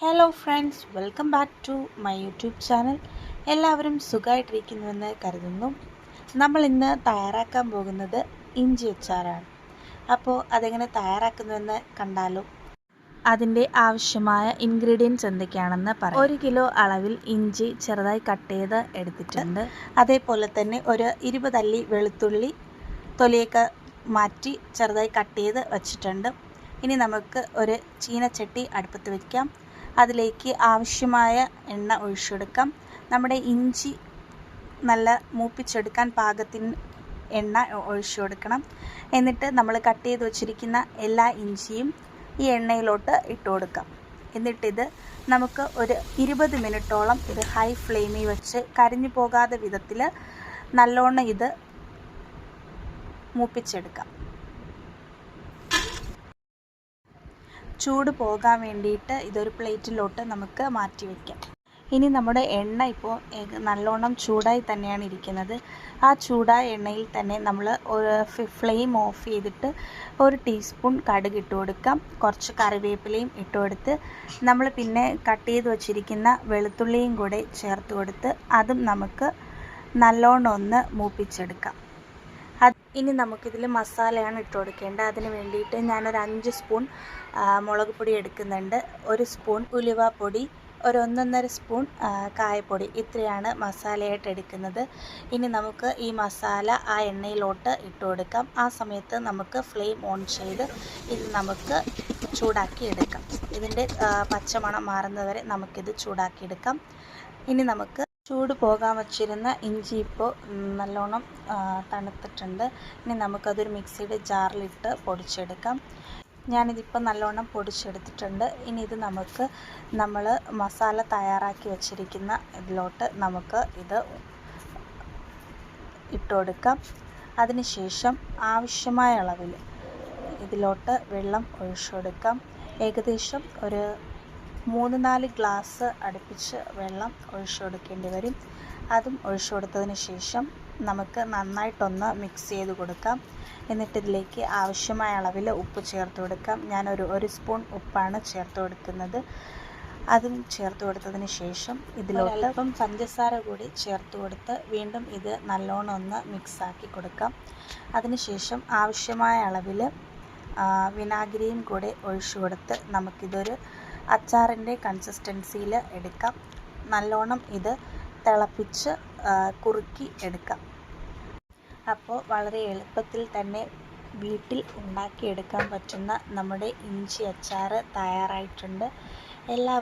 Hello friends, welcome back to my YouTube channel. എല്ലാവരും സുഖമായിട്ടിരിക്കുന്നുവെന്ന് കരുതുന്നു. നമ്മൾ ഇന്ന് തയ്യാറാക്കാൻ പോകുന്നത് ഇഞ്ചി അച്ചാറാണ്. അപ്പോൾ അതെങ്ങനെ തയ്യാറാക്കുന്നുവെന്ന് കണ്ടാലോ. അതിൻ്റെ ആവശ്യമായ ഇൻഗ്രീഡിയൻസ് എന്തൊക്കെയാണെന്ന് പറയാം. 1 കിലോ അളവിൽ ഇഞ്ചി ചെറുതായി കട്ട് ചെയ്ത് എടുത്തിട്ടുണ്ട്. അതേപോലെ തന്നെ ഒരു 20 അല്ലി വെളുത്തുള്ളി തൊലിയൊക്കെ മാറ്റി ചെറുതായി കട്ട് ചെയ്ത് വച്ചിട്ടുണ്ട്. ഇനി നമുക്ക് ഒരു ചീനച്ചട്ടി അടുപ്പത്ത് വയ്ക്കാം. അതിലേക്ക് ആവശ്യമായ എണ്ണ ഒഴിച്ചെടുക്കാം. നമ്മുടെ ഇഞ്ചി നല്ല മൂപ്പിച്ചെടുക്കാൻ പാകത്തിന് എണ്ണ ഒഴിച്ചു കൊടുക്കണം. എന്നിട്ട് നമ്മൾ കട്ട് ചെയ്ത് വച്ചിരിക്കുന്ന എല്ലാ ഇഞ്ചിയും ഈ എണ്ണയിലോട്ട് ഇട്ട് കൊടുക്കാം. എന്നിട്ടിത് നമുക്ക് ഒരു 20 മിനിറ്റോളം ഇത് ഹൈ ഫ്ലെയിമിൽ വെച്ച് കരിഞ്ഞു പോകാത്ത വിധത്തിൽ നല്ലോണം ഇത് മൂപ്പിച്ചെടുക്കാം. ചൂട് പോകാൻ വേണ്ടിയിട്ട് ഇതൊരു പ്ലേറ്റിലോട്ട് നമുക്ക് മാറ്റി വയ്ക്കാം. ഇനി നമ്മുടെ എണ്ണ ഇപ്പോൾ നല്ലോണം ചൂടായി തന്നെയാണ് ഇരിക്കുന്നത്. ആ ചൂടായ എണ്ണയിൽ തന്നെ നമ്മൾ ഒരു ഫ്ലെയിം ഓഫ് ചെയ്തിട്ട് 1 ടീസ്പൂൺ കടുക് ഇട്ട് കൊടുക്കാം. കുറച്ച് കറിവേപ്പിലയും ഇട്ട് കൊടുത്ത് നമ്മൾ പിന്നെ കട്ട് ചെയ്ത് വച്ചിരിക്കുന്ന വെളുത്തുള്ളിയും കൂടെ ചേർത്ത് കൊടുത്ത് അതും നമുക്ക് നല്ലോണം ഒന്ന് മൂപ്പിച്ചെടുക്കാം. ഇനി നമുക്കിതിൽ മസാലയാണ് ഇട്ട് കൊടുക്കേണ്ടത്. അതിന് വേണ്ടിയിട്ട് ഞാനൊരു 5 സ്പൂൺ മുളക് പൊടി എടുക്കുന്നുണ്ട്. 1 സ്പൂൺ ഉലുവാപ്പൊടി, ഒരു 1.5 സ്പൂൺ കായപ്പൊടി. ഇത്രയാണ് മസാലയായിട്ട് എടുക്കുന്നത്. ഇനി നമുക്ക് ഈ മസാല ആ എണ്ണയിലോട്ട് ഇട്ട് കൊടുക്കാം. ആ സമയത്ത് നമുക്ക് ഫ്ലെയിം ഓൺ ചെയ്ത് ഇത് നമുക്ക് ചൂടാക്കി എടുക്കാം. ഇതിൻ്റെ പച്ചമണം മാറുന്നവരെ നമുക്കിത് ചൂടാക്കിയെടുക്കാം. ഇനി നമുക്ക് ചൂട് പോകാൻ വച്ചിരുന്ന ഇഞ്ചി ഇപ്പോൾ നല്ലോണം തണുത്തിട്ടുണ്ട്. ഇനി നമുക്കതൊരു മിക്സിയുടെ ജാറിലിട്ട് പൊടിച്ചെടുക്കാം. ഞാനിതിപ്പോൾ നല്ലോണം പൊടിച്ചെടുത്തിട്ടുണ്ട്. ഇനി ഇത് നമ്മൾ മസാല തയ്യാറാക്കി വച്ചിരിക്കുന്ന ഇതിലോട്ട് നമുക്ക് ഇത് ഇട്ട് കൊടുക്കാം. അതിനുശേഷം ആവശ്യമായ അളവിൽ ഇതിലോട്ട് വെള്ളം ഒഴിച്ചു കൊടുക്കാം. ഏകദേശം ഒരു 3-4 ഗ്ലാസ് അടുപ്പിച്ച് വെള്ളം ഒഴിച്ചു കൊടുക്കേണ്ടി വരും. അതും ഒഴിച്ചു കൊടുത്തതിന് ശേഷം നമുക്ക് നന്നായിട്ടൊന്ന് മിക്സ് ചെയ്ത് കൊടുക്കാം. എന്നിട്ടിതിലേക്ക് ആവശ്യമായ അളവിൽ ഉപ്പ് ചേർത്ത് കൊടുക്കാം. ഞാനൊരു സ്പൂൺ ഉപ്പാണ് ചേർത്ത് കൊടുക്കുന്നത്. അതും ചേർത്ത് കൊടുത്തതിന് ശേഷം ഇതിലോട്ട് അല്പം പഞ്ചസാര കൂടി ചേർത്ത് കൊടുത്ത് വീണ്ടും ഇത് നല്ലോണം ഒന്ന് മിക്സാക്കി കൊടുക്കാം. അതിനുശേഷം ആവശ്യമായ അളവിൽ വിനാഗിരിയും കൂടെ ഒഴിച്ചു കൊടുത്ത് നമുക്കിതൊരു അച്ചാറിൻ്റെ കൺസിസ്റ്റൻസിയിൽ എടുക്കാം. നല്ലോണം ഇത് തിളപ്പിച്ച് കുറുക്കി എടുക്കാം. അപ്പോൾ വളരെ എളുപ്പത്തിൽ തന്നെ വീട്ടിൽ ഉണ്ടാക്കിയെടുക്കാൻ പറ്റുന്ന നമ്മുടെ ഇഞ്ചി അച്ചാർ തയ്യാറായിട്ടുണ്ട്. എല്ലാവരും